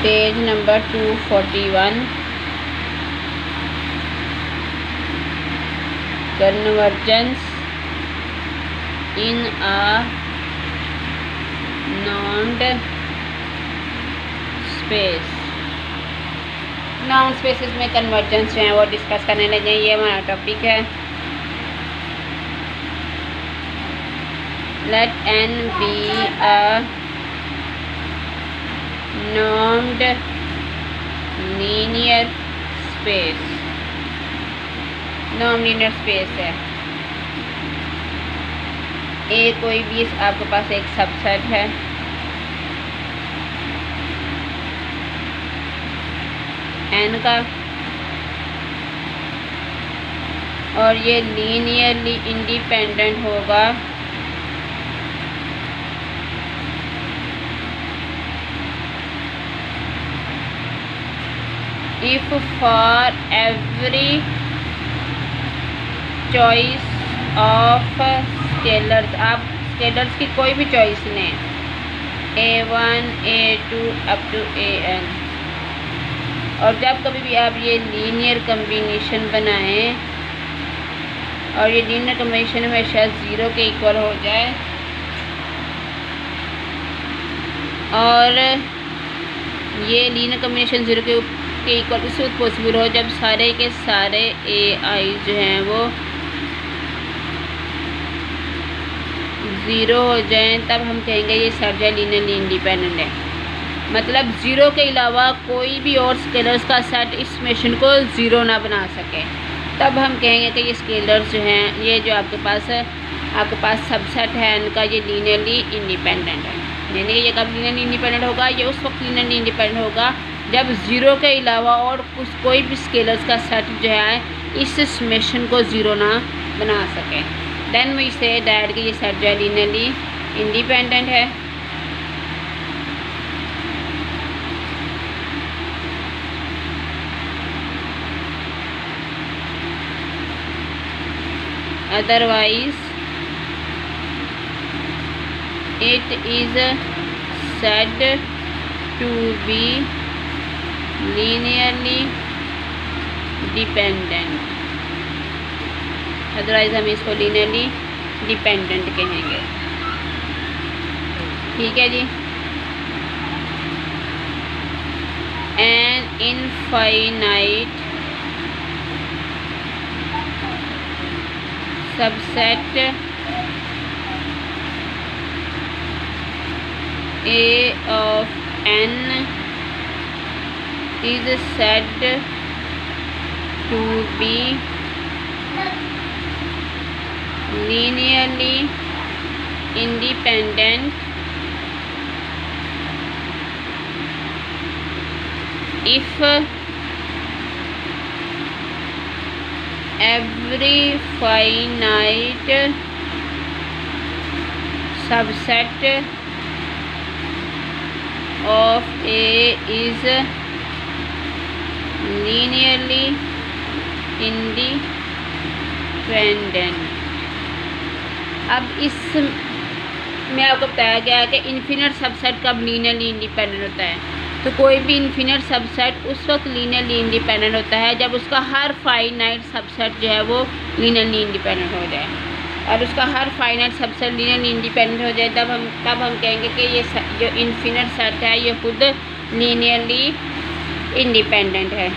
Page number 241, convergence in a normed space. नॉन spaces में convergence जो है वो डिस्कस करने लगे। ये हमारा टॉपिक है। Let n be a normed linear space. नॉन लीनियर स्पेस है। ए कोई भी आपके पास एक सबसेट है n का, और ये लीनियरली इंडिपेंडेंट होगा if for every choice of scalars. आप स्केलर्स की कोई भी चॉइस लें, a1 a2 up to an, और जब कभी भी आप ये लीनियर कम्बिनेशन बनाएं और ये लीनियर कम्बिनेशन हमेशा 0 के इक्वल हो जाए, और ये लीनियर कम्बिनेशन 0 के इक्वल उस वक्त पॉसिबल हो जब सारे के सारे ai जो हैं वो 0 हो जाएं, तब हम कहेंगे ये सेट जो है लीनियरली इंडिपेंडेंट है। मतलब 0 के अलावा कोई भी और स्केलर्स का सेट इस समेशन को 0 ना बना सके, तब हम कहेंगे कि ये स्केलर्स जो हैं, ये जो आपके पास सबसेट है इनका, ये लीनियरली इंडिपेंडेंट है। यानी कि ये कब लीनियरली इंडिपेंडेंट होगा? ये उस वक्त लीनियरली इंडिपेंडेंट होगा जब 0 के अलावा और कोई भी स्केलर्स का सेट जो है इस समेशन को 0 ना बना सके। देन वी से दैट कि ये सेट जो है लीनियरली इंडिपेंडेंट है। Otherwise it is said to be linearly dependent. Otherwise हम इसको लीनियरली डिपेंडेंट कहेंगे। ठीक है जी। An infinite subset A of n is said to be linearly independent if every finite subset of A is linearly independent। अब इस में आपको बताया गया है कि इन्फिनिट सबसेट कब लीनियरली इंडिपेंडेंट होता है। तो कोई भी इन्फिनिट सबसेट उस वक्त लीनियरली इंडिपेंडेंट होता है जब उसका हर फाइनाइट सबसेट जो है वो लीनियरली इंडिपेंडेंट हो जाए, और उसका हर फाइनाइट सबसेट लीनियरली इंडिपेंडेंट हो जाए तब हम कहेंगे कि ये जो इन्फिनिट सेट है ये खुद लीनियरली इंडिपेंडेंट है।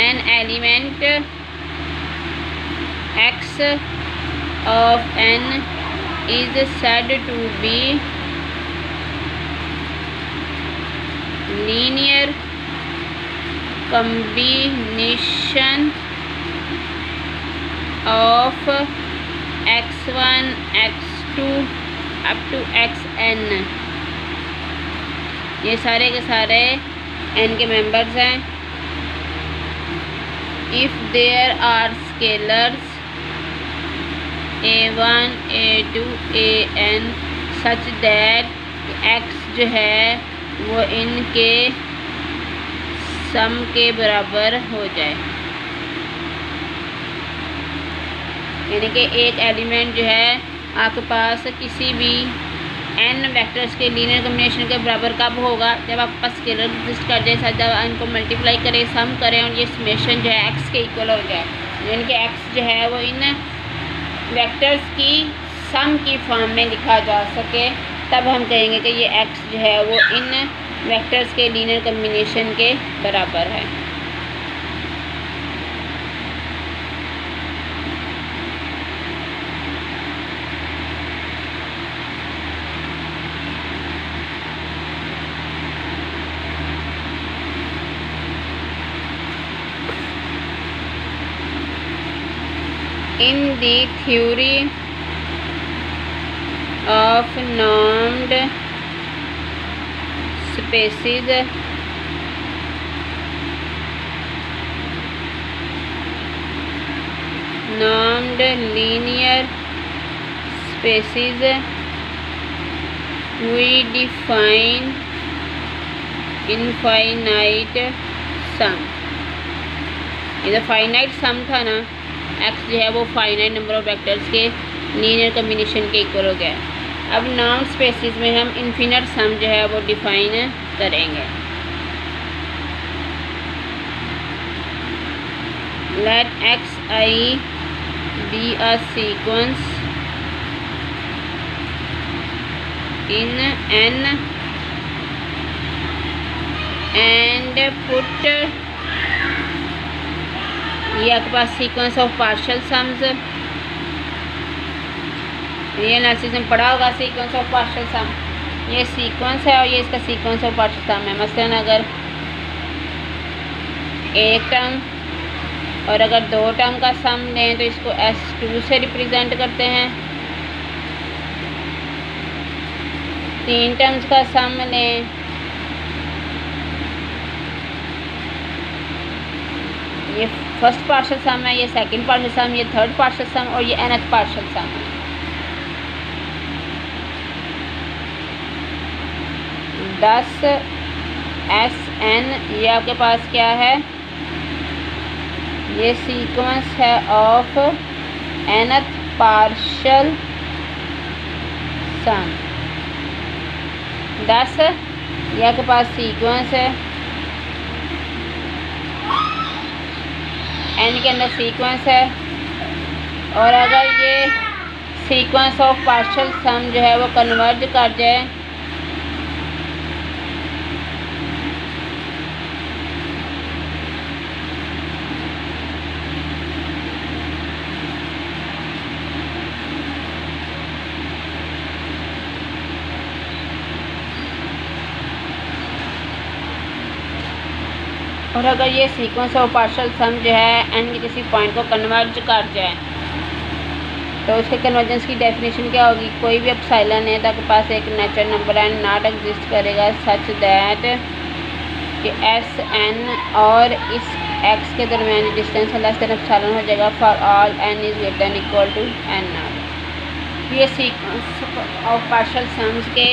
An element x of n is said to be linear combination of x1 x2 up to xn। ये सारे के सारे n के मेंबर्स हैं। if there are scalars a1 a2 an such that x जो है वो इनके सम के बराबर हो जाए, यानी कि एक एलिमेंट जो है आपके पास किसी भी n वेक्टर्स के लीनियर कॉम्बिनेशन के बराबर कब होगा? जब आपके पास स्केलर एग्जिस्ट कर जाए, साथ जब इनको मल्टीप्लाई करें, सम करें और ये समेशन जो है x के इक्वल हो जाए, यानी कि x जो है वो इन वेक्टर्स की सम की फॉर्म में लिखा जा सके, तब हम कहेंगे कि ये x जो है वो इन वेक्टर्स के लीनियर कॉम्बिनेशन के बराबर है। In the theory of normed spaces, normed linear spaces, we define infinite sum। ये जो फाइनाइट सम था ना, x जो है वो फाइनाइट नंबर ऑफ वेक्टर्स के लीनियर कॉम्बिनेशन के इक्वल हो गया। अब नॉर्म स्पेसिस में हम इन्फिनिट सम जो है वो डिफाइन करेंगे। Let xi be a sequence in n and put ये आपके पास सीक्वेंस ऑफ पार्शियल सम्स, ये एनालिसिस में पढ़ा होगा सीक्वेंस ऑफ पार्शियल सम। ये सीक्वेंस है और ये इसका सीक्वेंस ऑफ पार्शियल सम है। मसलन अगर एक टर्म और अगर दो टर्म का सम लें तो इसको S2 से रिप्रेजेंट करते हैं। तीन टर्म्स का सम लें ये फर्स्ट पार्शियल सम है, ये सेकंड पार्शियल सम, ये थर्ड पार्शियल सम और ये nth पार्शियल सम है। दस Sn ये आपके पास क्या है? ये सीक्वेंस है ऑफ nth पार्शियल सम। 10 ये आपके पास सीक्वेंस है, n के अंदर सीक्वेंस है, और अगर ये सीक्वेंस ऑफ पार्शियल सम जो है वो कन्वर्ज कर जाए और अगर ये सीक्वेंस ऑफ पार्शियल सम जो है n के किसी पॉइंट को कन्वर्ज कर जाए तो उसके कन्वर्जेंस की डेफिनेशन क्या होगी? कोई भी एप्सिलॉन है तो आपके पास एक natural number n naught exist करेगा सच दैट कि Sn और इस x के दरमियान डिस्टेंस लेस देन एप्सिलॉन हो जाएगा for all n is greater than equal to n naught. ये सीक्वेंस ऑफ पार्शियल सम्स के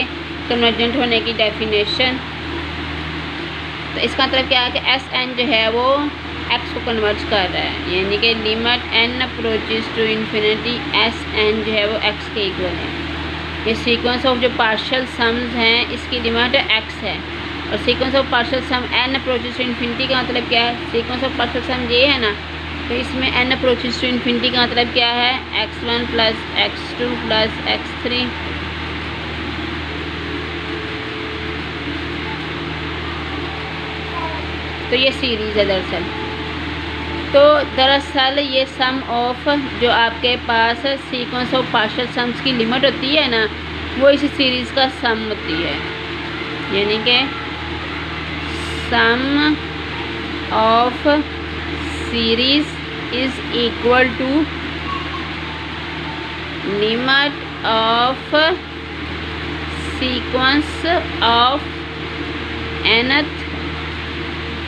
कन्वर्जेंट होने की डेफिनेशन। तो इसका मतलब क्या है कि Sn जो है वो x को कन्वर्ज कर रहा है, यानी कि limit n approaches to infinity Sn जो है वो x के इक्वल है। ये सीक्वेंस ऑफ जो पार्शियल सम्स हैं इसकी लिमिट x है, और sequence of partial sum n approaches to infinity का मतलब क्या है? सीक्वेंस ऑफ पार्शियल सम ये है ना, तो इसमें n अप्रोचेस टू इन्फिनिटी का मतलब क्या है? x1 plus x2 plus x3। तो ये सीरीज़ है दरअसल। तो दरअसल ये सम ऑफ जो आपके पास सीक्वेंस ऑफ पार्शियल सम्स की लिमिट होती है ना, वो इस सीरीज़ का सम होती है, यानी कि sum of series is equal to limit of sequence of nth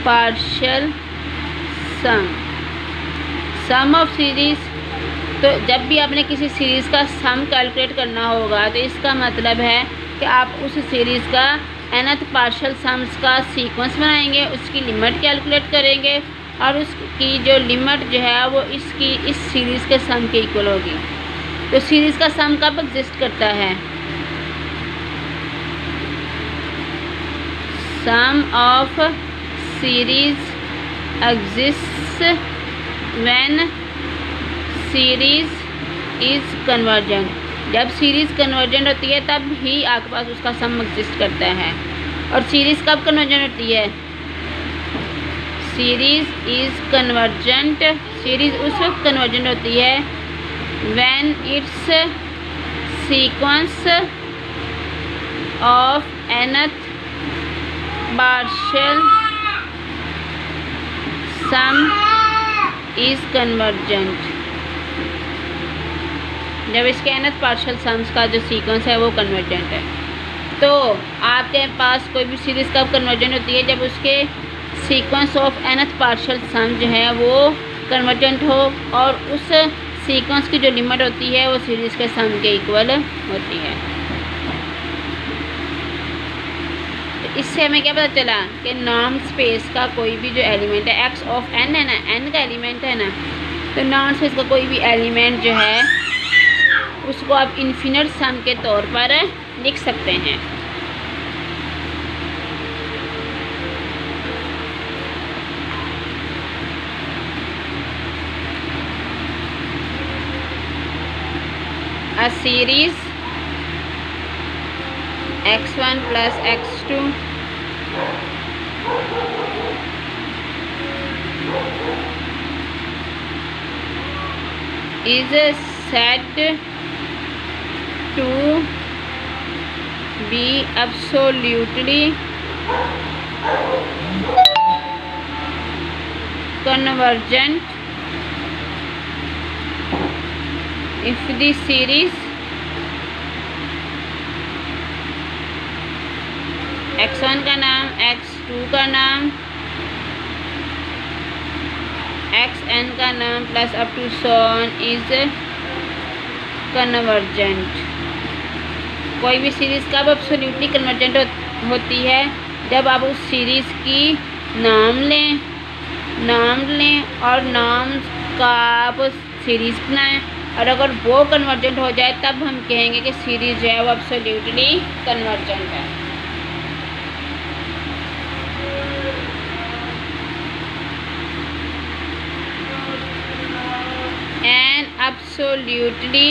partial sum of series. तो जब भी आपने किसी सीरीज़ का सम कैलकुलेट करना होगा तो इसका मतलब है कि आप उस सीरीज़ का nth पार्शियल सम्स का सीक्वेंस बनाएंगे, उसकी लिमिट कैलकुलेट करेंगे और उसकी जो लिमिट जो है वो इस सीरीज़ के सम के इक्वल होगी। तो सीरीज़ का सम कब एग्जिस्ट करता है? Sum of series exist when series is convergent. जब सीरीज़ कन्वर्जेंट होती है तब ही आपके पास उसका सम एग्जिस्ट करता है। और सीरीज़ कब कन्वर्जेंट होती है? सीरीज़ इज़ कन्वर्जेंट, सीरीज़ उस वक्त कन्वर्जेंट होती है when it's sequence of nth partial some is convergent. जब इसके nth पार्शियल सम्स का जो सीक्वेंस है वो कन्वर्जेंट है। तो आपके पास कोई भी सीरीज़ कब कन्वर्जेंट होती है? जब उसके sequence of nth partial sum जो है वो कन्वर्जेंट हो और उस सीक्वेंस की जो लिमिट होती है वो सीरीज़ के सम के इक्वल होती है। तो इससे हमें क्या पता चला कि नॉर्म स्पेस का कोई भी जो एलिमेंट है x ऑफ n है ना, n का एलिमेंट है ना, तो नॉर्म स्पेस का कोई भी एलिमेंट जो है उसको आप इन्फिनिट सम के तौर पर लिख सकते हैं। A series x1 plus x2 is said to be absolutely convergent if the series x1 का नाम, x2 का नाम, xn का नाम plus up to so on is convergent. कोई भी सीरीज़ कब एब्सोल्युटली कन्वर्जेंट होती है? जब आप उस सीरीज़ की नाम लें और नाम का आप सीरीज़ बनाएं, और अगर वो कन्वर्जेंट हो जाए तब हम कहेंगे कि सीरीज़ जो है वो एब्सोल्युटली कन्वर्जेंट है। An absolutely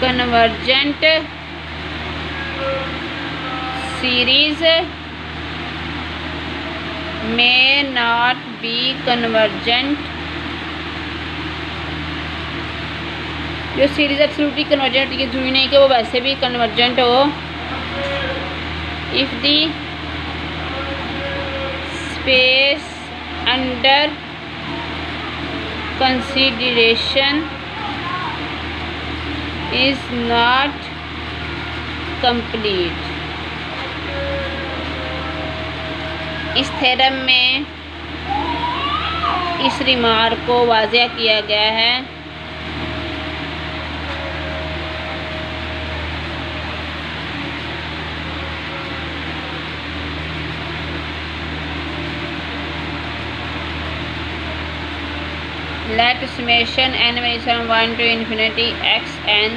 convergent series may not be convergent। जो सीरीज एब्सोल्युटली कन्वर्जेंट, ये जरूरी नहीं कि वो वैसे भी कन्वर्जेंट हो। If the space under consideration is not complete. इस थ्योरम में इस रिमार्क को वाज़ेह किया गया है let summation n varies from 1 to infinity xn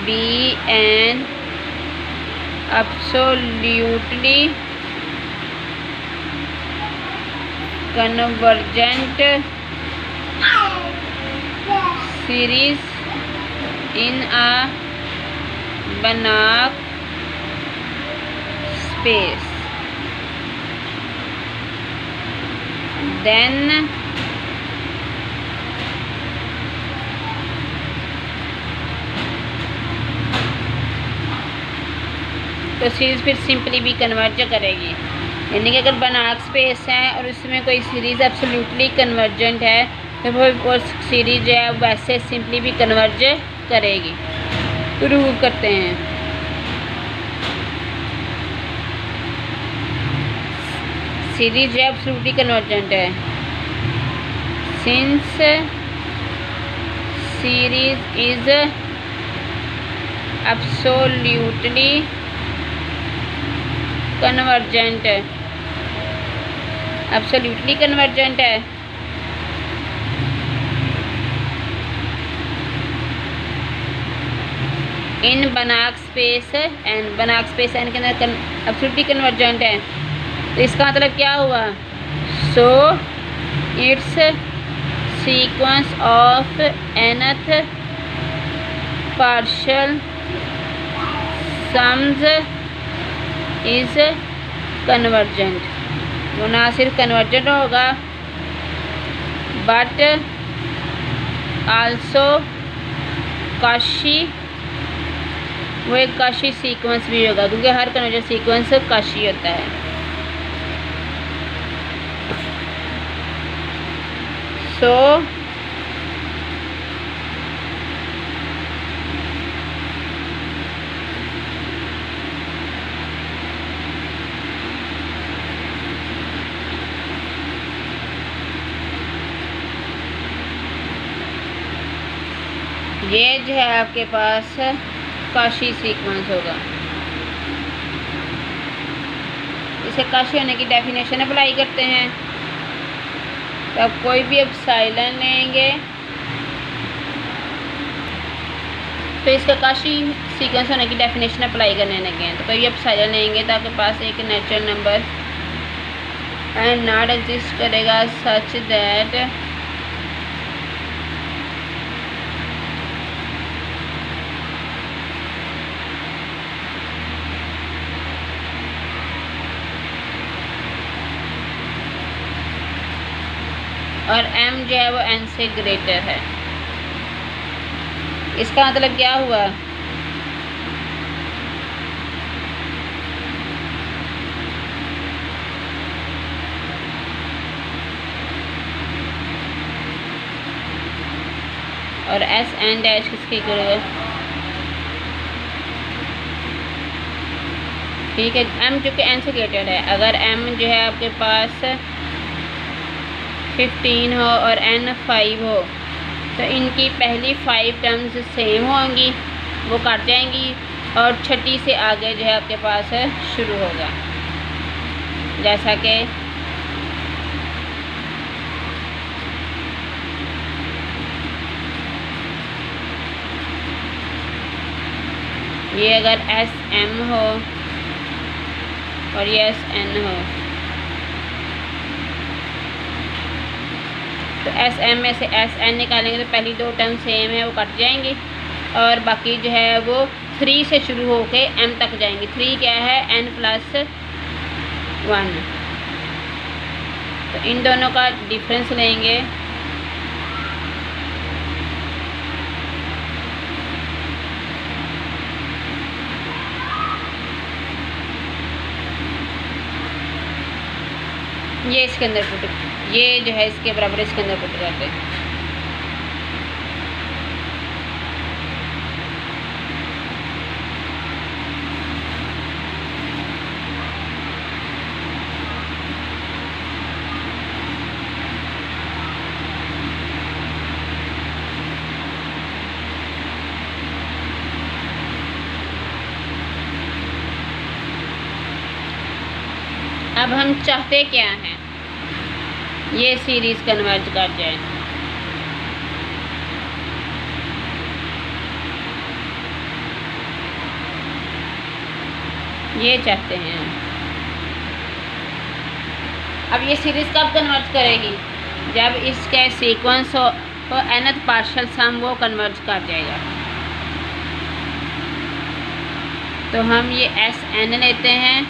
be an absolutely convergent series in a Banach space, then तो सीरीज़ फिर सिंपली भी कन्वर्ज करेगी। यानी कि अगर बनाक स्पेस है और उसमें कोई सीरीज़ एब्सोल्युटली कन्वर्जेंट है तो वो सीरीज़ जो है वैसे सिंपली भी कन्वर्ज करेगी। प्रूव करते हैं। सीरीज़ जो है एब्सोल्युटली कन्वर्जेंट है since series is absolutely convergent है, एब्सोल्युटली कन्वर्जेंट है इन बनाक स्पेस एन, बनाक स्पेस एन के अंदर एब्सोल्युटली कन्वर्जेंट है। तो इसका मतलब क्या हुआ? So it's sequence of nth partial sums is convergent. वो ना सिर्फ कन्वर्जेंट होगा बट आल्सो काशी, वो एक काशी सीक्वेंस भी होगा, क्योंकि हर कन्वर्जेंट सीक्वेंस काशी होता है। सो ये जो है आपके पास काशी सीक्वेंस होगा। इसे काशी होने की डेफिनेशन अप्लाई करते हैं। तो अब कोई भी एप्सिलॉन लेंगे तो इसका काशी सीक्वेंस होने की डेफिनेशन अप्लाई करने लगे हैं। तो कोई भी एप्सिलॉन लेंगे तो आपके पास एक natural number and not exist करेगा सच दैट और m जो है वो n से ग्रेटर है। इसका मतलब क्या हुआ? और s n डैश किसके इक्वल होगा? ठीक है, m जो कि n से ग्रेटर है। अगर m जो है आपके पास 15 हो और n 5 हो तो इनकी पहली 5 टर्म्स सेम होंगी, वो कट जाएंगी और छठी से आगे जो है आपके पास शुरू होगा। जैसा कि ये अगर एस एम हो और ये एस एन हो तो एस एम में से एस एन निकालेंगे तो पहली 2 टर्म सेम है, वो कट जाएंगी और बाकी जो है वो 3 से शुरू होके m तक जाएंगी। 3 क्या है? n + 1। तो इन दोनों का डिफरेंस लेंगे ये इसके अंदर पुट, ये जो है इसके बराबर इसके अंदर पुट करते हैं। अब हम चाहते क्या हैं? ये सीरीज कन्वर्ज कर जाए। ये चाहते हैं। अब ये सीरीज कब कन्वर्ज करेगी? जब इसके सीक्वेंस हो तो nth पार्शियल सम वो कन्वर्ज कर जाएगा। तो हम ये एस एन लेते हैं,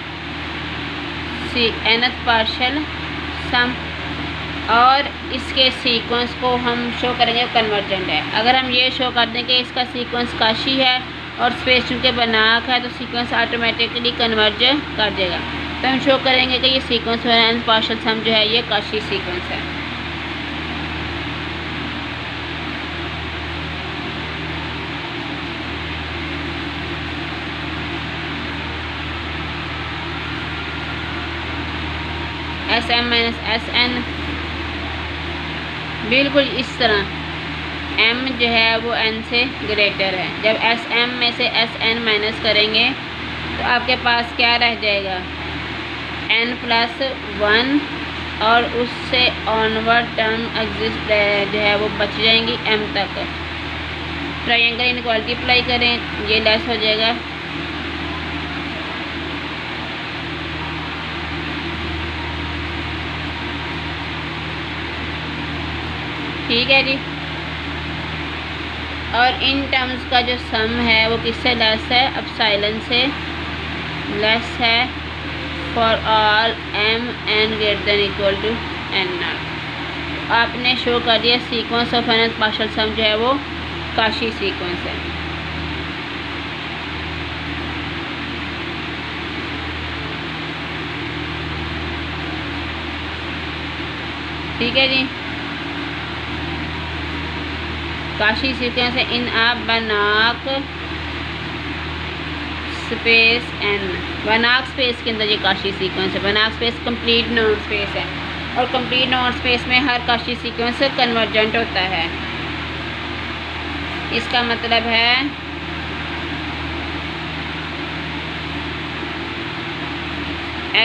nth पार्शियल सम, और इसके सीक्वेंस को हम शो करेंगे कन्वर्जेंट है। अगर हम ये शो कर दें कि इसका सीक्वेंस काशी है और स्पेस चूँकि बनाक है तो सीक्वेंस ऑटोमेटिकली कन्वर्ज कर देगा। तो हम शो करेंगे कि ये सीक्वेंस है nth पार्शियल सम जो है ये काशी सीक्वेंस है। S m minus s n बिल्कुल इस तरह m जो है वो n से ग्रेटर है। जब एस एम में से एस एन माइनस करेंगे तो आपके पास क्या रह जाएगा? n + 1 और उससे ऑनवर्ड टर्म एग्जिस्ट जो है वो बच जाएंगी m तक। ट्रायंगल इनक्वालिटी अप्लाई करें, ये लेस हो जाएगा। ठीक है जी। और इन टर्म्स का जो सम है वो किससे लेस है? एप्सिलॉन से लेस है for all m n greater than equal to n naught. आपने शो कर दिया sequence of n partial sum जो है वो काशी सीक्वेंस है। ठीक है जी। काशी सीक्वेंस है इन आप बनाक स्पेस n। बनाक स्पेस के अंदर ये काशी सीक्वेंस है। बनाक स्पेस कंप्लीट नॉन स्पेस है और कंप्लीट नॉन स्पेस में हर काशी सीक्वेंस कन्वर्जेंट होता है। इसका मतलब है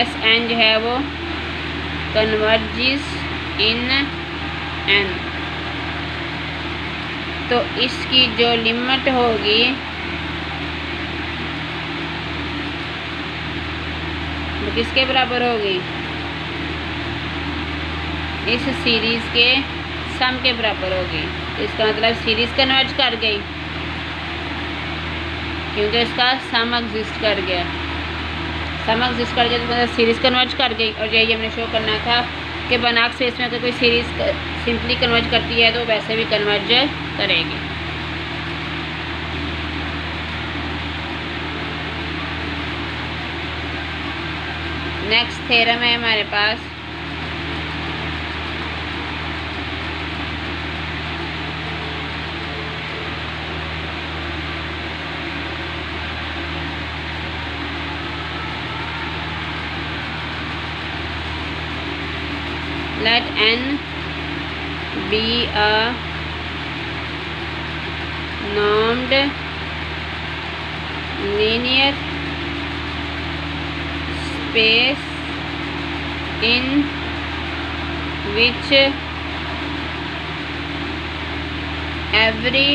Sn जो है वो कन्वर्जिस इन n। तो इसकी जो लिमिट होगी वो किसके बराबर होगी? इस सीरीज़ के सम के बराबर होगी। इसका मतलब सीरीज़ कन्वर्ज कर गई क्योंकि इसका सम एग्जिस्ट कर गया। सम एग्जिस्ट कर गया तो मतलब सीरीज़ कन्वर्ज कर गई। और यही हमने शो करना था कि बनाक स्पेस में अगर कोई सीरीज़ सिंपली कन्वर्ज करती है तो वैसे भी कन्वर्ज करेगी। नेक्स्ट थ्योरम है हमारे पास let n be a normed linear space in which every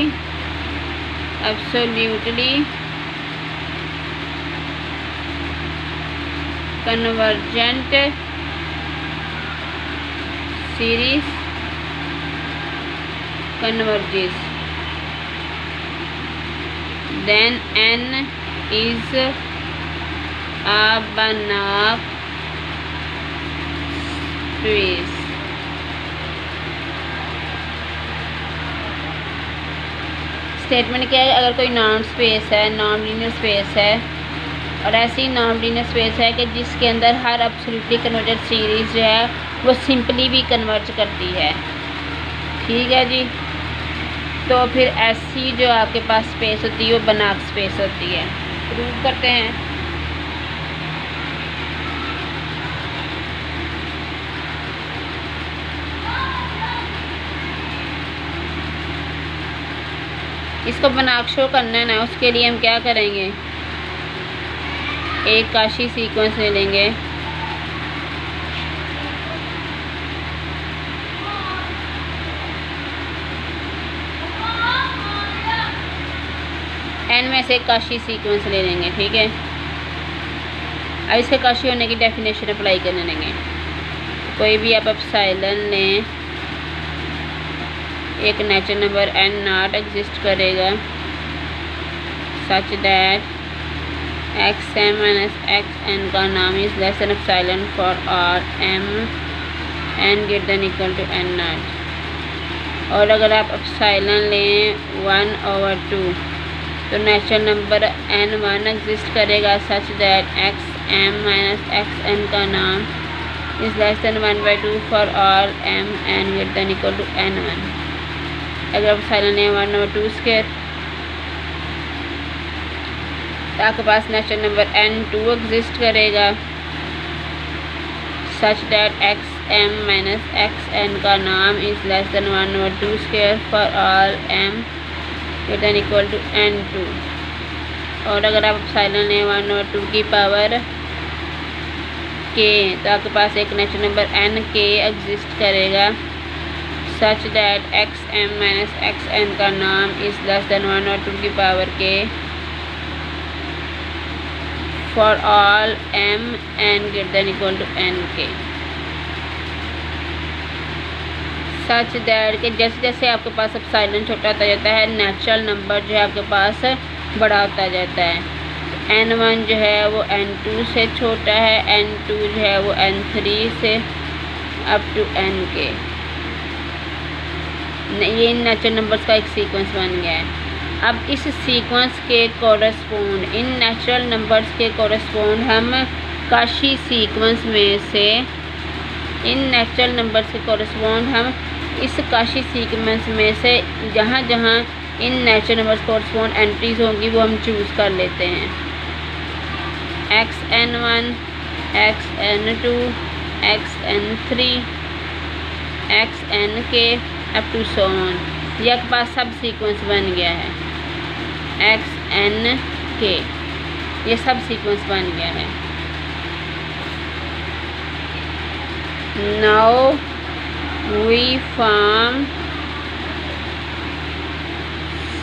absolutely convergent series converges, then n is a Banach space। Statement क्या है? अगर कोई नॉन स्पेस है, नॉन लीनियर स्पेस है और ऐसी नॉन लीनियर स्पेस है कि जिसके अंदर हर एब्सोल्युटली कन्वर्जेंट सीरीज जो है वो सिंपली भी कन्वर्ज करती है। ठीक है जी। तो फिर ऐसी जो आपके पास स्पेस होती है वो बनाक स्पेस होती है। प्रूव करते हैं। इसको बनाक शो करना है ना, उसके लिए हम क्या करेंगे? एक काशी सीक्वेंस ले लेंगे, n में से काशी सीक्वेंस ले लेंगे। ठीक है। अब इसके काशी होने की डेफिनेशन अप्लाई करने लेंगे। कोई भी आप एप्सिलॉन लें, एक natural number n naught exist करेगा such that xm minus xn का नाम is less than epsilon for all m n greater than equal to n naught. और अगर आप एप्सिलॉन लें 1/2 तो नेचुरल नंबर n1 एग्जिस्ट करेगा such that xm minus xn का नाम is less than 1/2 for all m n greater than equal to n1। अगर epsilon है 1/2 स्क्वायर तो आपके पास नेचुरल नंबर n2 एग्जिस्ट करेगा such that xm minus xn का नाम is less than 1/2 square for all m greater than equal to n2। और अगर आप एप्सिलॉन है 1/2 की पावर k तो आपके पास एक natural number n k exist करेगा such that x m minus x n का नाम इज़ लेस देन 1 और 2 की पावर के for all m n greater than equal to n के। सच दैट के जैसे जैसे आपके पास एप्सिलॉन छोटा होता जाता है, नेचुरल नंबर जो है आपके पास बड़ा होता जाता है। n1 जो है वो n2 से छोटा है, n2 जो है वो n3 से अप टू n के। ये नेचुरल नंबर्स का एक सीक्वेंस बन गया है। अब इस सीक्वेंस के कोरस्पोंड, इन नेचुरल नंबर्स के कोरस्पोंड हम काशी सीक्वेंस में से, इन नेचुरल नंबर्स के कोरस्पोंड हम इस काशी सीक्वेंस में से जहाँ जहाँ in natural numbers correspond entries होंगी वो हम चूज़ कर लेते हैं। xn1, xn2, xn3, xnk up to so on. ये आपके पास सब सीक्वेंस बन गया है। xnk ये सब सीक्वेंस बन गया है। Now we form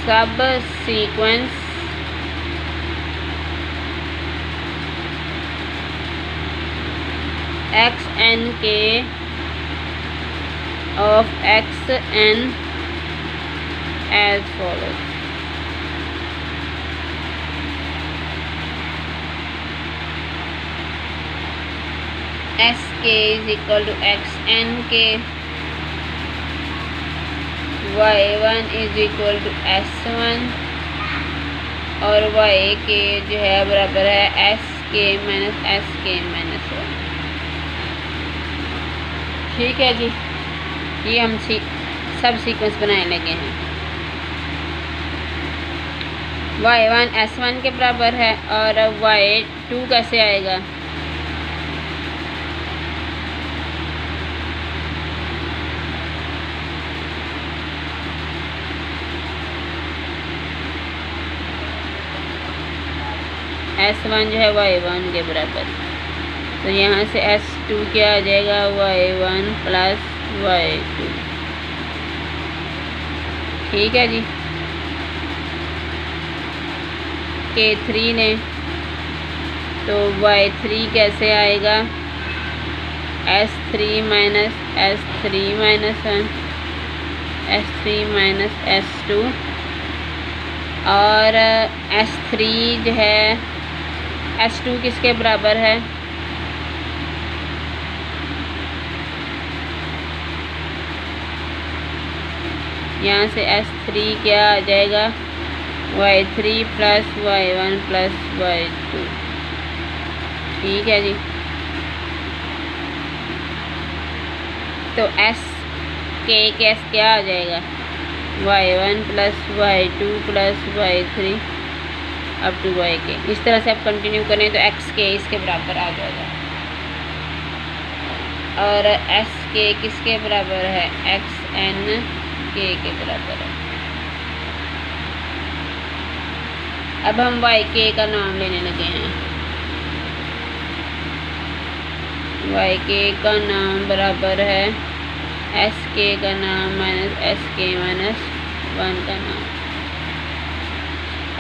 subsequence xnk of xn as follows. sk is equal to xnk, y1 is equal to s1 और yk जो है बराबर है sk माइनस sk माइनस 1। ठीक है जी, ये हम सब सीक्वेंस बनाने लगे हैं। y1 s1 के बराबर है और y2 कैसे आएगा? s1 जो है y1 के बराबर, तो यहाँ से s2 क्या आ जाएगा? y1 plus y2। ठीक है जी। k3 ने तो y3 कैसे आएगा? s3 minus s3 minus 1, s3 minus s2 और s3 जो है s2 किसके बराबर है? यहाँ से s3 क्या आ जाएगा? y3 plus y1 plus y2। ठीक है जी। तो s क्या आ जाएगा? y1 plus y2 plus y3 up to yk। इस तरह से आप कंटिन्यू करें तो xk इसके बराबर आ जाएगा। और sk किसके बराबर है? xnk के बराबर है। अब हम yk का नाम लेने लगे हैं। yk का नाम बराबर है sk का नाम माइनस sk माइनस 1 का नाम।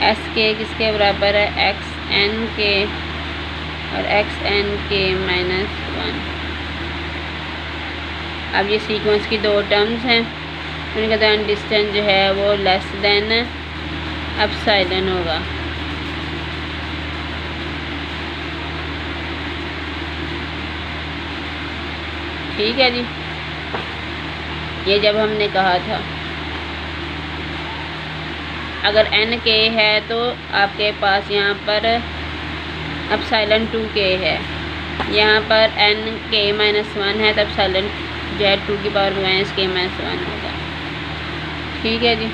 sk किसके बराबर है? xnk और xnk माइनस 1। अब ये सीक्वेंस की दो टर्म्स हैं, उनके दौरान डिस्टेंस जो है वो लेस देन एप्सिलॉन होगा। ठीक है जी। ये जब हमने कहा था अगर n k है तो आपके पास यहाँ पर एप्सिलॉन 2k है, यहाँ पर n k माइनस 1 है तो एप्सिलॉन जो है 2 की पावर माइनस k माइनस 1 होगा। ठीक है जी।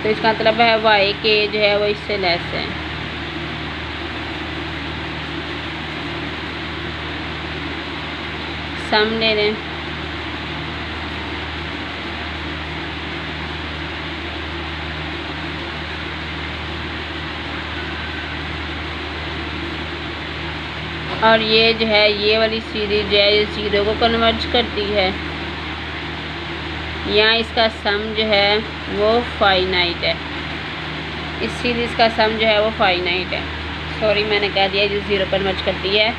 तो इसका मतलब है yk जो है वो इससे लेस है। सम ले लें। और ये जो है ये वाली सीरीज जो है ये 0 को कन्वर्ज करती है। यहाँ इसका सम जो है वो फाइनाइट है, इस सीरीज़ का सम जो है वो फाइनाइट है। सॉरी मैंने कह दिया जो 0 कन्वर्ज करती है।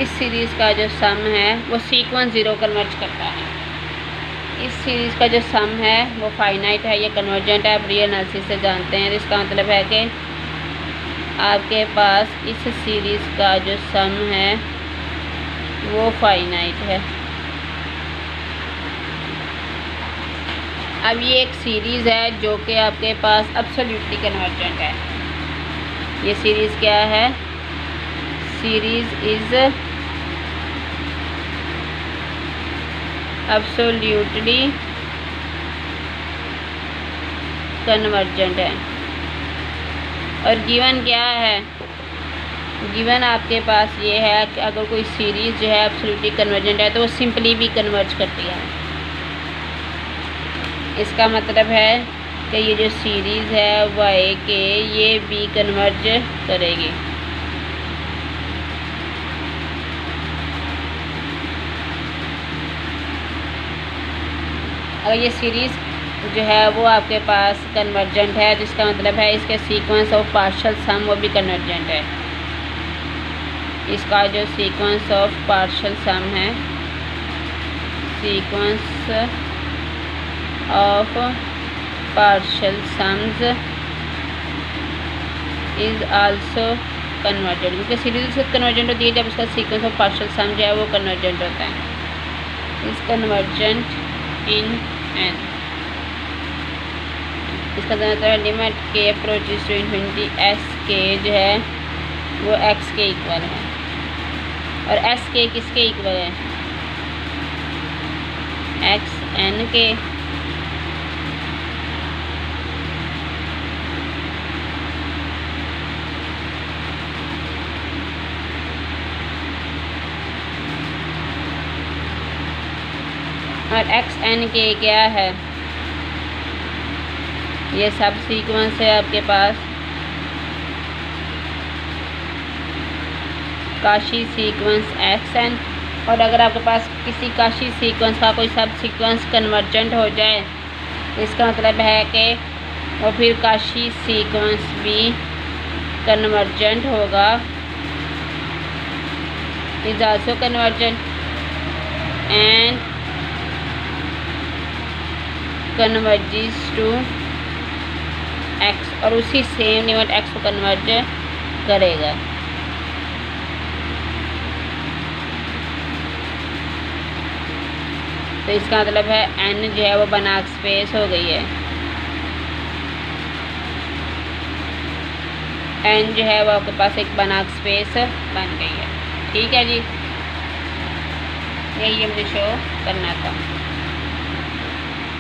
इस सीरीज़ का जो सम है वो सीक्वेंस 0 कन्वर्ज करता है। इस सीरीज़ का जो सम है वो फाइनाइट है, ये कन्वर्जेंट है, आप रियल एनालिसिस से जानते हैं। इसका मतलब है कि आपके पास इस सीरीज़ का जो सम है वो फाइनाइट है। अब ये एक सीरीज़ है जो कि आपके पास एब्सोल्यूटली कन्वर्जेंट है। ये सीरीज़ क्या है? सीरीज़ इज़ एब्सोल्यूटली कन्वर्जेंट है। और गिवन क्या है? गिवन आपके पास ये है कि अगर कोई सीरीज़ जो है एब्सोल्यूटली कन्वर्जेंट है तो वो सिंपली भी कन्वर्ज करती है। इसका मतलब है कि ये जो सीरीज़ है y के ये भी कन्वर्ज करेगी। अगर ये सीरीज़ जो है वो आपके पास कन्वर्जेंट है जिसका मतलब है इसके सीक्वेंस ऑफ पार्शियल सम वो भी कन्वर्जेंट है। इसका जो सीक्वेंस ऑफ पार्शियल सम है, sequence of partial sums is also convergent, क्योंकि सीरीज कन्वर्जेंट होती है जब उसका सीक्वेंस ऑफ पार्शियल सम जो है वो कन्वर्जेंट होता है। Is convergent in an. इसका मतलब है लिमिट के अप्रोचेस टू इन्फिनिटी एस के जो है वो एक्स के इक्वल है। और एस के किसके इक्वल है? एक्स एन के। और एक्स एन के क्या है? ये सब सीक्वेंस है आपके पास काशी सीक्वेंस एक्स एन। और अगर आपके पास किसी काशी सीक्वेंस का कोई सब सीक्वेंस कन्वर्जेंट हो जाए इसका मतलब है कि वो फिर काशी सीक्वेंस भी कन्वर्जेंट होगा, is also convergent and converges to x. और उसी सेम लिमिट एक्स को कन्वर्ज करेगा। तो इसका मतलब है एन जो है वो बनाक स्पेस हो गई है। एन जो है वो आपके पास एक बनाक स्पेस बन गई है। ठीक है जी, यही मुझे शो करना था।